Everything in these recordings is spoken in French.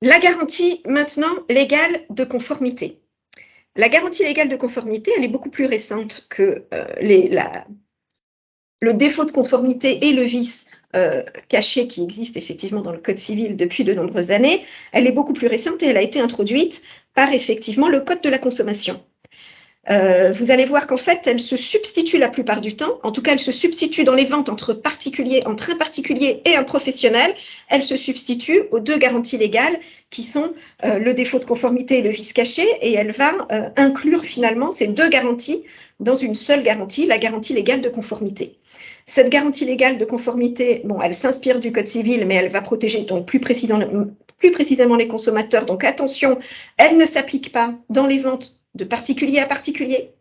La garantie maintenant légale de conformité. La garantie légale de conformité, elle est beaucoup plus récente que le défaut de conformité et le vice caché qui existe effectivement dans le Code civil depuis de nombreuses années. Elle est beaucoup plus récente et elle a été introduite par effectivement le Code de la consommation. Vous allez voir qu'en fait, elle se substitue la plupart du temps, en tout cas, elle se substitue dans les ventes entre un particulier et un professionnel, elle se substitue aux deux garanties légales qui sont le défaut de conformité et le vice caché, et elle va inclure finalement ces deux garanties dans une seule garantie, la garantie légale de conformité. Cette garantie légale de conformité, bon, elle s'inspire du Code civil, mais elle va protéger donc plus précisément les consommateurs. Donc attention, elle ne s'applique pas dans les ventes de particulier à particulier,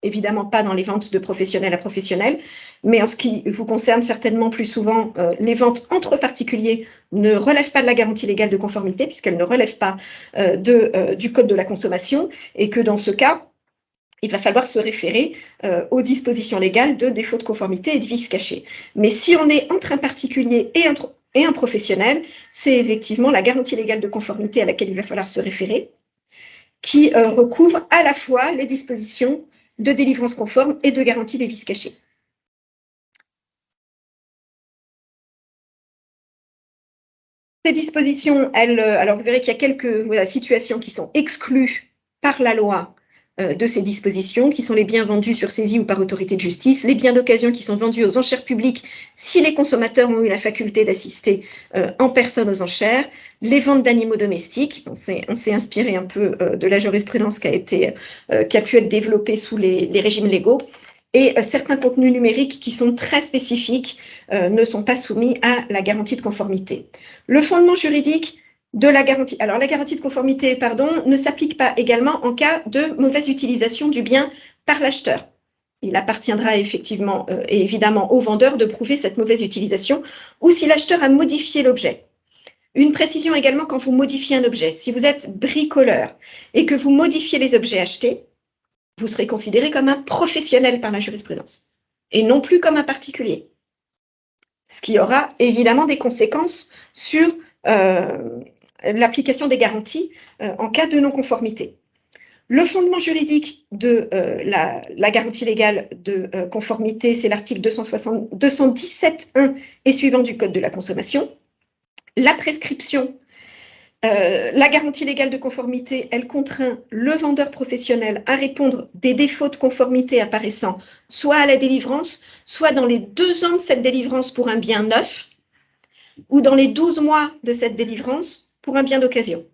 évidemment pas dans les ventes de professionnel à professionnel, mais en ce qui vous concerne certainement plus souvent, les ventes entre particuliers ne relèvent pas de la garantie légale de conformité, puisqu'elles ne relèvent pas du Code de la consommation, et que dans ce cas, il va falloir se référer aux dispositions légales de défaut de conformité et de vice caché. Mais si on est entre un particulier et un professionnel, c'est effectivement la garantie légale de conformité à laquelle il va falloir se référer, qui recouvre à la fois les dispositions de délivrance conforme et de garantie des vices cachés. Ces dispositions, alors vous verrez qu'il y a quelques situations qui sont exclues par la loi de ces dispositions, qui sont les biens vendus sur saisie ou par autorité de justice, les biens d'occasion qui sont vendus aux enchères publiques si les consommateurs ont eu la faculté d'assister en personne aux enchères, les ventes d'animaux domestiques. On s'est inspiré un peu de la jurisprudence qui a pu être développée sous les régimes légaux, et certains contenus numériques qui sont très spécifiques ne sont pas soumis à la garantie de conformité. Le fondement juridique de la garantie, alors la garantie de conformité, ne s'applique pas également en cas de mauvaise utilisation du bien par l'acheteur. Il appartiendra effectivement et évidemment au vendeur de prouver cette mauvaise utilisation, ou si l'acheteur a modifié l'objet. Une précision également quand vous modifiez un objet. Si vous êtes bricoleur et que vous modifiez les objets achetés, vous serez considéré comme un professionnel par la jurisprudence et non plus comme un particulier. Ce qui aura évidemment des conséquences sur l'application des garanties en cas de non-conformité. Le fondement juridique de la garantie légale de conformité, c'est l'article 217.1 et suivant du Code de la consommation. La prescription, la garantie légale de conformité, elle contraint le vendeur professionnel à répondre des défauts de conformité apparaissant soit à la délivrance, soit dans les 2 ans de cette délivrance pour un bien neuf, ou dans les 12 mois de cette délivrance pour un bien d'occasion.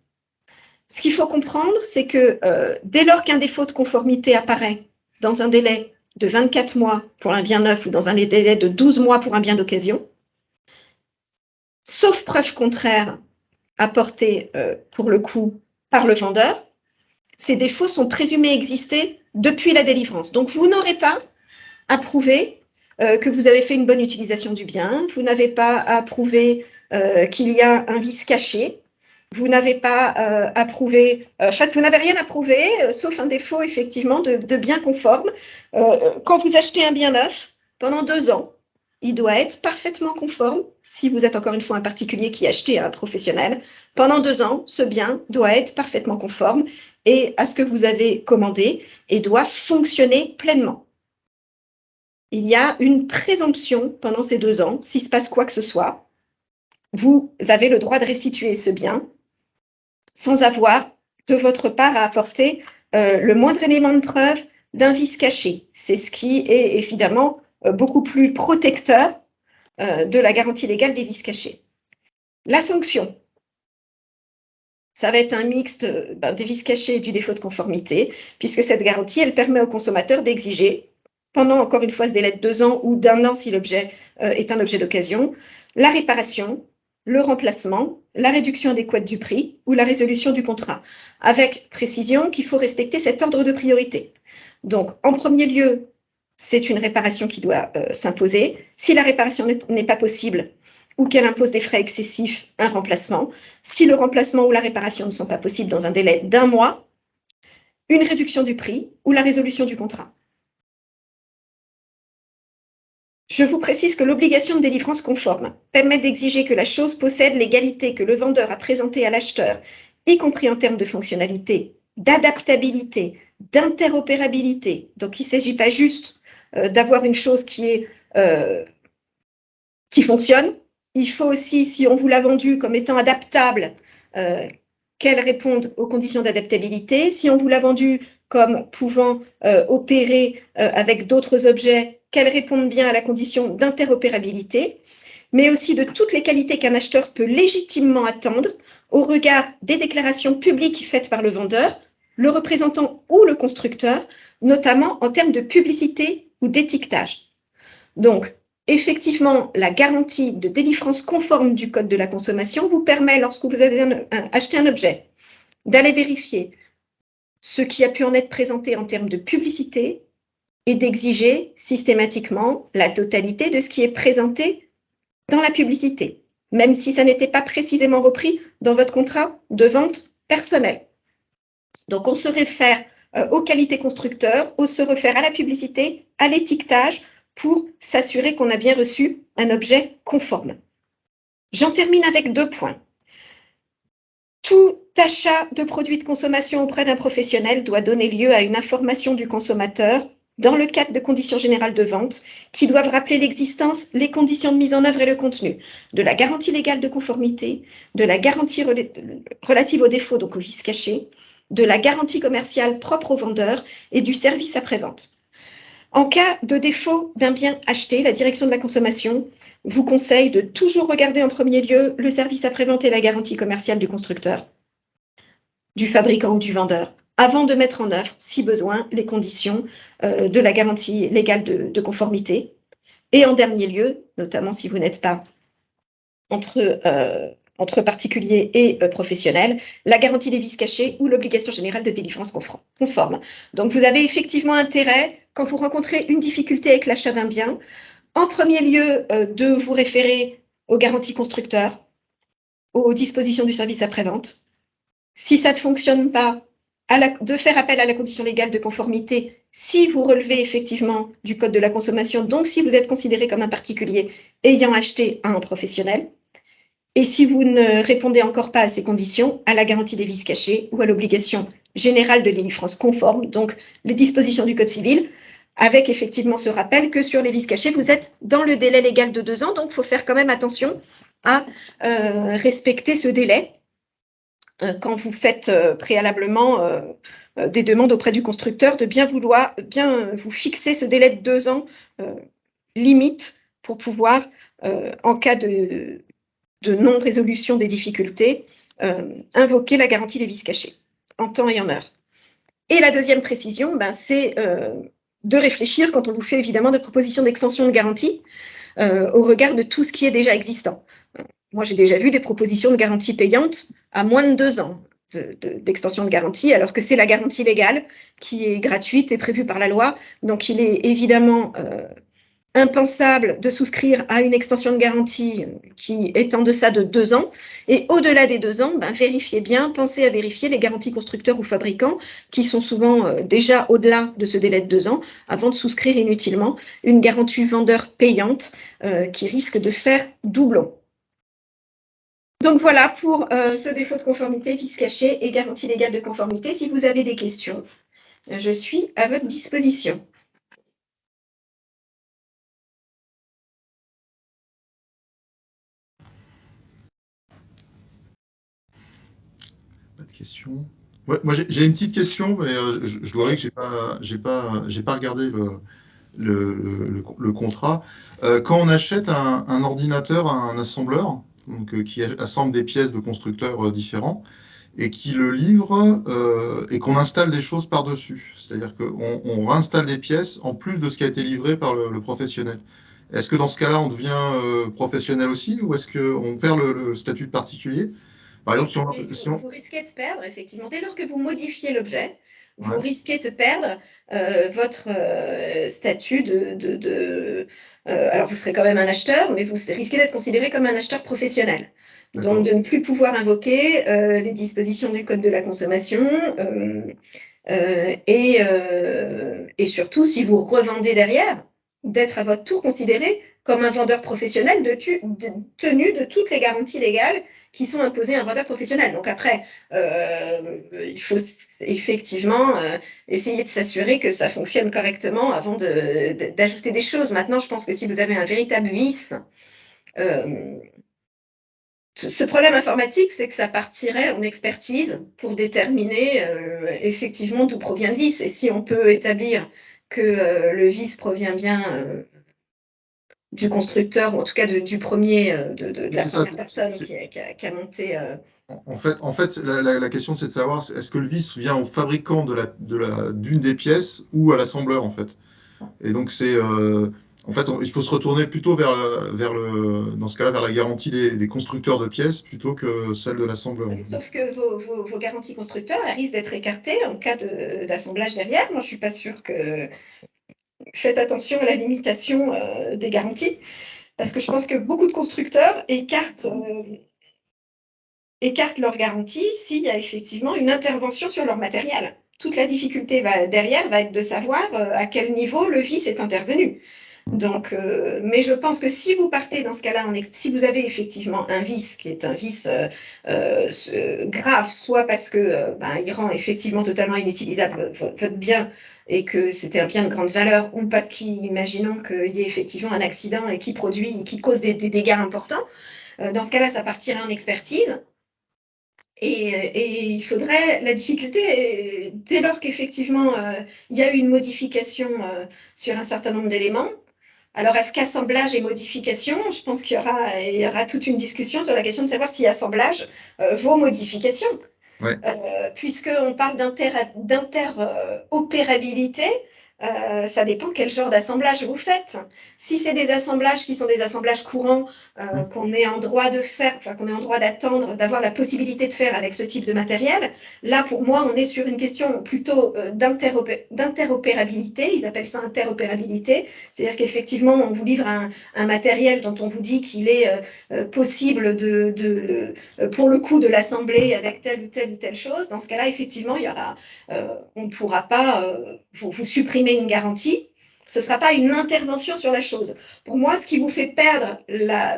Ce qu'il faut comprendre, c'est que dès lors qu'un défaut de conformité apparaît dans un délai de 24 mois pour un bien neuf ou dans un délai de 12 mois pour un bien d'occasion, sauf preuve contraire apportée pour le coup par le vendeur, ces défauts sont présumés exister depuis la délivrance. Donc vous n'aurez pas à prouver que vous avez fait une bonne utilisation du bien, vous n'avez pas à prouver qu'il y a un vice caché, vous n'avez pas à prouver, vous n'avez rien à prouver, sauf un défaut effectivement de bien conforme. Quand vous achetez un bien neuf, pendant 2 ans, il doit être parfaitement conforme, si vous êtes encore une fois un particulier qui achète à un professionnel. Pendant 2 ans, ce bien doit être parfaitement conforme et à ce que vous avez commandé et doit fonctionner pleinement. Il y a une présomption pendant ces 2 ans, s'il se passe quoi que ce soit, vous avez le droit de restituer ce bien sans avoir de votre part à apporter le moindre élément de preuve d'un vice caché. C'est ce qui est évidemment beaucoup plus protecteur de la garantie légale des vices cachés. La sanction, ça va être un mixte des vices cachés et du défaut de conformité, puisque cette garantie, elle permet au consommateur d'exiger, pendant encore une fois ce délai de 2 ans ou d'1 an si l'objet est un objet d'occasion, la réparation, le remplacement, la réduction adéquate du prix ou la résolution du contrat, avec précision qu'il faut respecter cet ordre de priorité. Donc, en premier lieu, c'est une réparation qui doit s'imposer. Si la réparation n'est pas possible ou qu'elle impose des frais excessifs, un remplacement. Si le remplacement ou la réparation ne sont pas possibles dans un délai d'1 mois, une réduction du prix ou la résolution du contrat. Je vous précise que l'obligation de délivrance conforme permet d'exiger que la chose possède l'égalité que le vendeur a présentée à l'acheteur, y compris en termes de fonctionnalité, d'adaptabilité, d'interopérabilité. Donc, il ne s'agit pas juste d'avoir une chose qui fonctionne. Il faut aussi, si on vous l'a vendue comme étant adaptable, qu'elle réponde aux conditions d'adaptabilité. Si on vous l'a vendue comme pouvant opérer avec d'autres objets, qu'elle réponde bien à la condition d'interopérabilité, mais aussi de toutes les qualités qu'un acheteur peut légitimement attendre au regard des déclarations publiques faites par le vendeur, le représentant ou le constructeur, notamment en termes de publicité ou d'étiquetage. Donc, effectivement, la garantie de délivrance conforme du Code de la consommation vous permet, lorsque vous avez acheté un objet, d'aller vérifier ce qui a pu en être présenté en termes de publicité et d'exiger systématiquement la totalité de ce qui est présenté dans la publicité, même si ça n'était pas précisément repris dans votre contrat de vente personnel. Donc, on se réfère aux qualités constructeurs, on se réfère à la publicité, à l'étiquetage, pour s'assurer qu'on a bien reçu un objet conforme. J'en termine avec 2 points. Tout achat de produits de consommation auprès d'un professionnel doit donner lieu à une information du consommateur dans le cadre de conditions générales de vente qui doivent rappeler l'existence, les conditions de mise en œuvre et le contenu de la garantie légale de conformité, de la garantie relative aux défauts, donc aux vices cachés, de la garantie commerciale propre au vendeur et du service après-vente. En cas de défaut d'un bien acheté, la direction de la consommation vous conseille de toujours regarder en premier lieu le service après-vente et la garantie commerciale du constructeur, du fabricant ou du vendeur, avant de mettre en œuvre, si besoin, les conditions de la garantie légale de conformité. Et en dernier lieu, notamment si vous n'êtes pas entre particuliers et professionnels, la garantie des vices cachés ou l'obligation générale de délivrance conforme. Donc, vous avez effectivement intérêt, quand vous rencontrez une difficulté avec l'achat d'un bien, en premier lieu, de vous référer aux garanties constructeurs, aux dispositions du service après-vente. Si ça ne fonctionne pas, de faire appel à la condition légale de conformité si vous relevez effectivement du Code de la consommation, donc si vous êtes considéré comme un particulier ayant acheté à un professionnel. Et si vous ne répondez encore pas à ces conditions, à la garantie des vices cachés ou à l'obligation générale de délivrance conforme, donc les dispositions du Code civil, avec effectivement ce rappel que sur les vices cachés, vous êtes dans le délai légal de 2 ans, donc il faut faire quand même attention à respecter ce délai quand vous faites préalablement des demandes auprès du constructeur, de bien vous fixer ce délai de 2 ans limite pour pouvoir, en cas de non-résolution des difficultés, invoquer la garantie des vices cachés, en temps et en heure. Et la deuxième précision, c'est de réfléchir, quand on vous fait évidemment des propositions d'extension de garantie, au regard de tout ce qui est déjà existant. Moi, j'ai déjà vu des propositions de garantie payante à moins de 2 ans d'extension de garantie, alors que c'est la garantie légale qui est gratuite et prévue par la loi. Donc, il est évidemment impensable de souscrire à une extension de garantie qui est en deçà de 2 ans. Et au-delà des 2 ans, vérifiez bien, pensez à vérifier les garanties constructeurs ou fabricants qui sont souvent déjà au-delà de ce délai de 2 ans avant de souscrire inutilement une garantie vendeur payante qui risque de faire doublon. Donc voilà pour ce défaut de conformité, vice caché et garantie légale de conformité. Si vous avez des questions, je suis à votre disposition. Pas de questions. Ouais, moi, j'ai une petite question, mais je dois avouer que j'ai pas regardé le contrat. Quand on achète un ordinateur à un assembleur, donc, qui assemble des pièces de constructeurs différents, et qui le livre et qu'on installe des choses par-dessus, c'est-à-dire qu'on réinstalle des pièces en plus de ce qui a été livré par le professionnel. Est-ce que dans ce cas-là, on devient professionnel aussi, ou est-ce qu'on perd le statut de particulier? Par exemple, Vous risquez de perdre, effectivement, dès lors que vous modifiez l'objet, vous ouais, risquez de perdre votre statut alors, vous serez quand même un acheteur, mais vous risquez d'être considéré comme un acheteur professionnel. Donc, de ne plus pouvoir invoquer les dispositions du Code de la consommation et surtout, si vous revendez derrière, d'être à votre tour considéré comme un vendeur professionnel tenu de toutes les garanties légales qui sont imposées à un vendeur professionnel. Donc après, il faut effectivement essayer de s'assurer que ça fonctionne correctement avant d'ajouter des choses. Maintenant, je pense que si vous avez un véritable vice, ce problème informatique, c'est que ça partirait en expertise pour déterminer effectivement d'où provient le vice. Et si on peut établir que le vice provient bien du constructeur, ou en tout cas du premier, de la première personne qui a monté. En fait la question, c'est de savoir, est-ce que le vice vient au fabricant d'une des pièces ou à l'assembleur, en fait. Et donc, en fait, il faut se retourner plutôt dans ce cas-là, vers la garantie des constructeurs de pièces plutôt que celle de l'assembleur. Sauf que vos garanties constructeurs, elles risquent d'être écartées en cas d'assemblage derrière. Moi, je ne suis pas sûre que... Faites attention à la limitation des garanties, parce que je pense que beaucoup de constructeurs écartent leurs garanties s'il y a effectivement une intervention sur leur matériel. Toute la difficulté derrière va être de savoir à quel niveau le vice est intervenu. Donc, mais je pense que si vous partez dans ce cas-là, si vous avez effectivement un vice qui est un vice grave, soit parce que il rend effectivement totalement inutilisable votre bien et que c'était un bien de grande valeur, ou parce qu'imaginons qu'il y ait effectivement un accident et qui cause des dégâts importants, dans ce cas-là, ça partirait en expertise. Et il faudrait, la difficulté, dès lors qu'effectivement il y a eu une modification sur un certain nombre d'éléments, alors est-ce qu'assemblage et modification, je pense qu'il y aura toute une discussion sur la question de savoir si assemblage vaut modification. Ouais. Puisqu'on parle d'interopérabilité, ça dépend quel genre d'assemblage vous faites. Si c'est des assemblages qui sont des assemblages courants, qu'on est en droit de faire, enfin qu'on est en droit d'attendre, d'avoir la possibilité de faire avec ce type de matériel, là pour moi on est sur une question plutôt d'interopérabilité, ils appellent ça interopérabilité, c'est-à-dire qu'effectivement on vous livre un matériel dont on vous dit qu'il est possible pour le coup de l'assembler avec telle ou telle chose. Dans ce cas-là, effectivement, on ne pourra pas vous supprimer une garantie. Ce ne sera pas une intervention sur la chose. Pour moi, ce qui vous fait perdre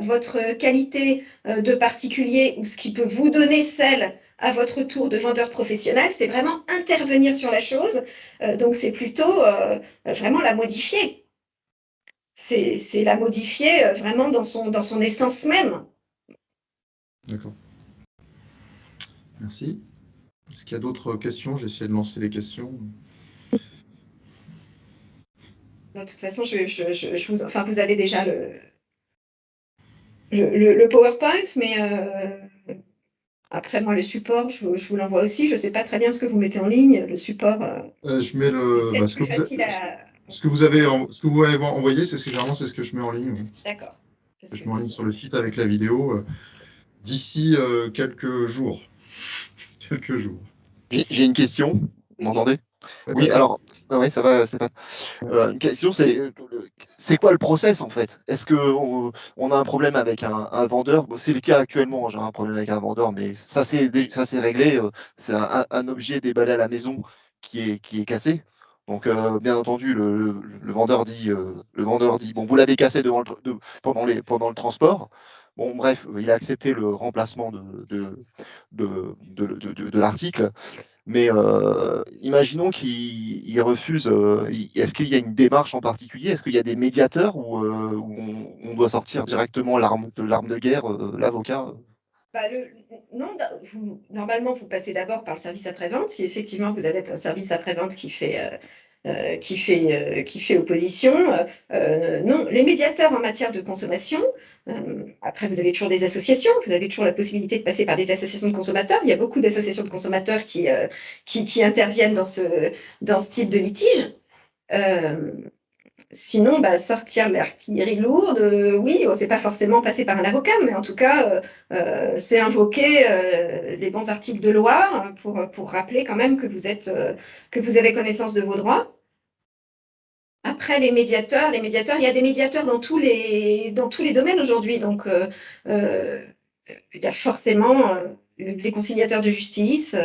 votre qualité de particulier ou ce qui peut vous donner celle à votre tour de vendeur professionnel, c'est vraiment intervenir sur la chose. Donc, c'est plutôt vraiment la modifier. C'est la modifier vraiment dans son essence même. D'accord. Merci. Est-ce qu'il y a d'autres questions? J'essaie de lancer des questions. De toute façon, vous avez déjà le PowerPoint, mais après, moi, le support, je vous l'envoie aussi. Je ne sais pas très bien ce que vous mettez en ligne. Le support, je mets c'est plus facile ce que vous avez envoyé, généralement c'est ce que je mets en ligne. D'accord. Je mets en ligne sur le site avec la vidéo d'ici quelques jours. Quelques jours. J'ai une question. Vous m'entendez? Oui, alors, oui, ça va, Stéphane. Une question, c'est quoi le process en fait? Est-ce qu'on a un problème avec un vendeur? Bon, c'est le cas actuellement, j'ai un problème avec un vendeur, mais ça c'est réglé. C'est un objet déballé à la maison qui est cassé. Donc, bien entendu, le vendeur dit, bon, vous l'avez cassé pendant le transport. Bon, bref, il a accepté le remplacement de l'article. Mais imaginons qu'il refuse. Est-ce qu'il y a une démarche en particulier? Est-ce qu'il y a des médiateurs où on doit sortir directement l'arme de guerre, l'avocat? Non, normalement, vous passez d'abord par le service après-vente. Si effectivement vous avez un service après-vente qui fait opposition. Non, les médiateurs en matière de consommation, après vous avez toujours des associations, vous avez toujours la possibilité de passer par des associations de consommateurs. Il y a beaucoup d'associations de consommateurs qui interviennent dans ce type de litige. Sinon, sortir l'artillerie lourde, oui, c'est pas forcément passer par un avocat, mais en tout cas, c'est invoquer les bons articles de loi pour rappeler quand même que vous avez connaissance de vos droits. Après, les médiateurs, il y a des médiateurs dans tous les domaines aujourd'hui, donc il y a forcément les conciliateurs de justice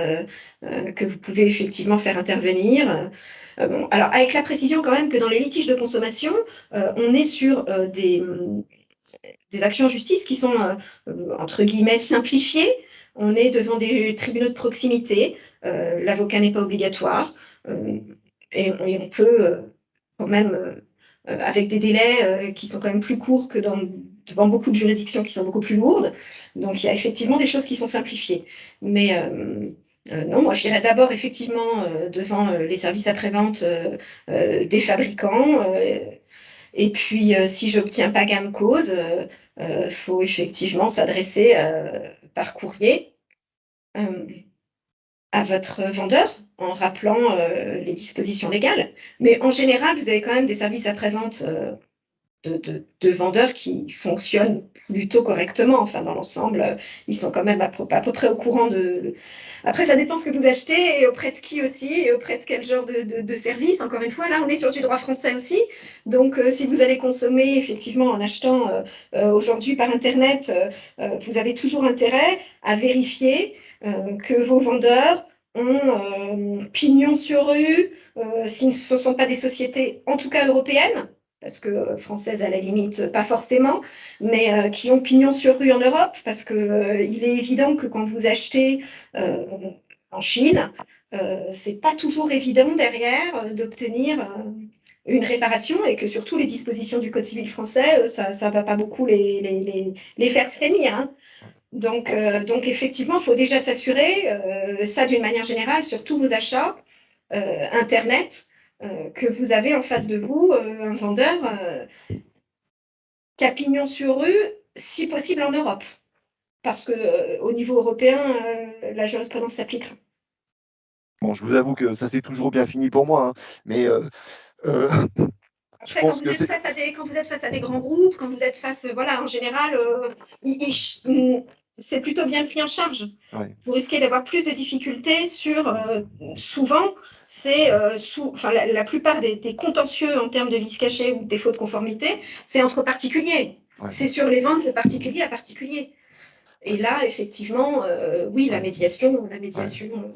que vous pouvez effectivement faire intervenir. Bon, alors, avec la précision quand même que dans les litiges de consommation, on est sur des actions en justice qui sont, entre guillemets, simplifiées. On est devant des tribunaux de proximité, l'avocat n'est pas obligatoire, et on peut quand même, avec des délais qui sont quand même plus courts que devant beaucoup de juridictions qui sont beaucoup plus lourdes. Donc il y a effectivement des choses qui sont simplifiées. Mais non, moi j'irais d'abord effectivement devant les services après-vente des fabricants. Et puis, si j'obtiens pas gain de cause, faut effectivement s'adresser par courrier euh, à votre vendeur en rappelant les dispositions légales. Mais en général, vous avez quand même des services après-vente de vendeurs qui fonctionnent plutôt correctement. Enfin, dans l'ensemble, ils sont quand même à peu près au courant de. Après, ça dépend ce que vous achetez et auprès de qui aussi, et auprès de quel genre de service. Encore une fois, là, on est sur du droit français aussi. Donc, si vous allez consommer effectivement en achetant aujourd'hui par Internet, vous avez toujours intérêt à vérifier que vos vendeurs ont pignon sur rue, si ce ne sont pas des sociétés, en tout cas européennes, parce que françaises à la limite, pas forcément, mais qui ont pignon sur rue en Europe, parce que il est évident que quand vous achetez euh, en Chine, c'est pas toujours évident derrière d'obtenir une réparation et que surtout les dispositions du Code civil français, ça va pas beaucoup les faire frémir, hein. Donc effectivement, il faut déjà s'assurer, ça d'une manière générale, sur tous vos achats Internet, que vous avez en face de vous un vendeur qui a pignon sur rue, si possible en Europe. Parce que au niveau européen, la jurisprudence s'appliquera. Bon, je vous avoue que ça s'est toujours bien fini pour moi, hein, mais euh, je Après, pense que c'est. quand vous êtes face à des grands groupes, quand vous êtes face, voilà, en général, c'est plutôt bien pris en charge. Ouais. Vous risquez d'avoir plus de difficultés sur, souvent, c'est, enfin, la plupart des contentieux en termes de vices cachés ou de défauts de conformité, c'est entre particuliers. Ouais. C'est sur les ventes de particulier à particulier. Et là, effectivement, oui, la Ouais. médiation Ouais.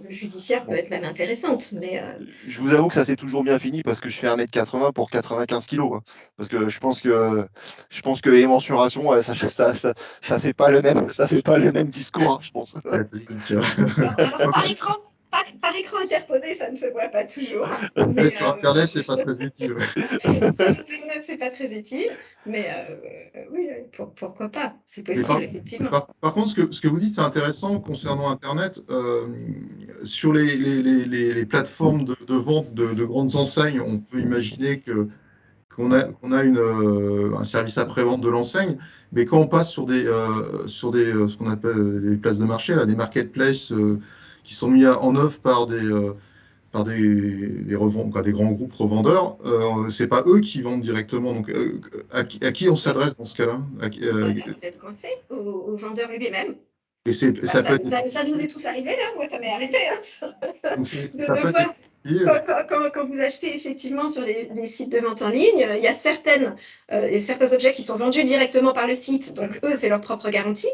judiciaire peut Bon. être même intéressante, mais Je vous avoue que ça s'est toujours bien fini parce que je fais 1m80 pour 95 kilos, hein. Parce que je pense que les mensurations, ouais, ça fait pas le même discours, hein, je pense. Patrick. alors, par écran interposé, ça ne se voit pas toujours. Mais Mais sur Internet, c'est pas très utile. sur Internet, c'est pas très utile. Mais oui, pourquoi pas? C'est Mais possible, effectivement. par contre, ce que vous dites, c'est intéressant concernant Internet. Sur les plateformes de vente de grandes enseignes, on peut imaginer qu'on a un service après-vente de l'enseigne, mais quand on passe sur ce qu'on appelle des places de marché, là, des marketplaces qui sont mis en œuvre par des grands groupes revendeurs, c'est pas eux qui vendent directement. Donc, à qui on s'adresse dans ce cas-là? Vous êtes coincé au vendeur lui-même. Et Bah, ça peut être, ça nous est tous arrivé, là. Moi, ça m'est arrivé, hein, donc ça de peut être voir lié. quand vous achetez effectivement sur les sites de vente en ligne, il y a certains objets qui sont vendus directement par le site, donc eux, c'est leur propre garantie.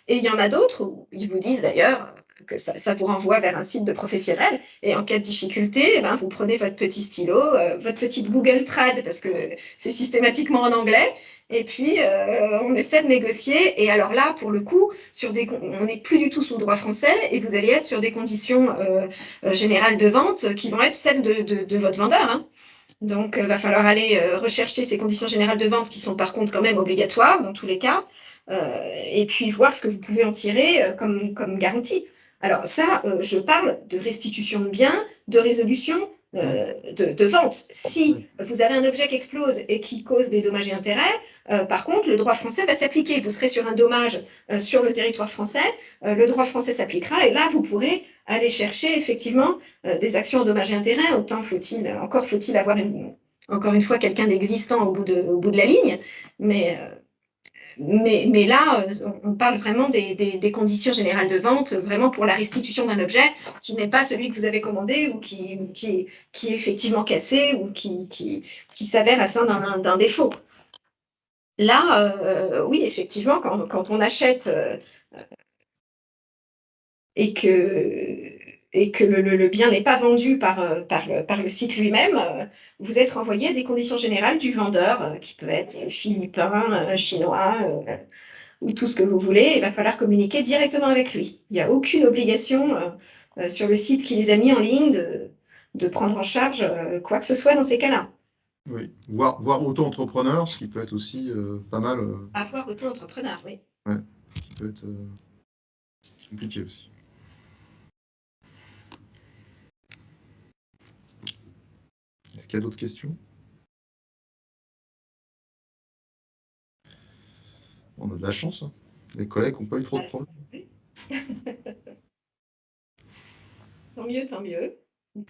Et il y en a d'autres où ils vous disent d'ailleurs que ça vous renvoie vers un site de professionnel. Et en cas de difficulté, eh ben, vous prenez votre petit stylo, votre petite Google Trad, parce que c'est systématiquement en anglais. Et puis, on essaie de négocier. Et alors là, pour le coup, on n'est plus du tout sous le droit français et vous allez être sur des conditions générales de vente qui vont être celles de votre vendeur, hein. Donc, il va falloir aller rechercher ces conditions générales de vente qui sont par contre quand même obligatoires dans tous les cas, et puis voir ce que vous pouvez en tirer comme garantie. Alors ça, je parle de restitution de biens, de résolution de vente. Si vous avez un objet qui explose et qui cause des dommages et intérêts, par contre, le droit français va s'appliquer. Vous serez sur un dommage sur le territoire français, le droit français s'appliquera et là, vous pourrez aller chercher effectivement des actions en dommages et intérêts. Encore faut-il avoir encore une fois quelqu'un d'existant au bout de la ligne, mais mais là, on parle vraiment des conditions générales de vente, vraiment pour la restitution d'un objet qui n'est pas celui que vous avez commandé ou qui est effectivement cassé ou qui s'avère atteint d'un défaut. Là, oui, effectivement, quand on achète et que le bien n'est pas vendu par le site lui-même, vous êtes renvoyé à des conditions générales du vendeur, qui peut être philippin, chinois, ou tout ce que vous voulez. Il va falloir communiquer directement avec lui. Il n'y a aucune obligation sur le site qui les a mis en ligne de prendre en charge quoi que ce soit dans ces cas-là. Oui, voire auto-entrepreneur, ce qui peut être aussi pas mal, Avoir auto-entrepreneur, oui. ouais, qui peut être compliqué aussi. Est-ce qu'il y a d'autres questions? On a de la chance, hein. Les collègues n'ont pas eu trop de problèmes. Tant mieux, tant mieux.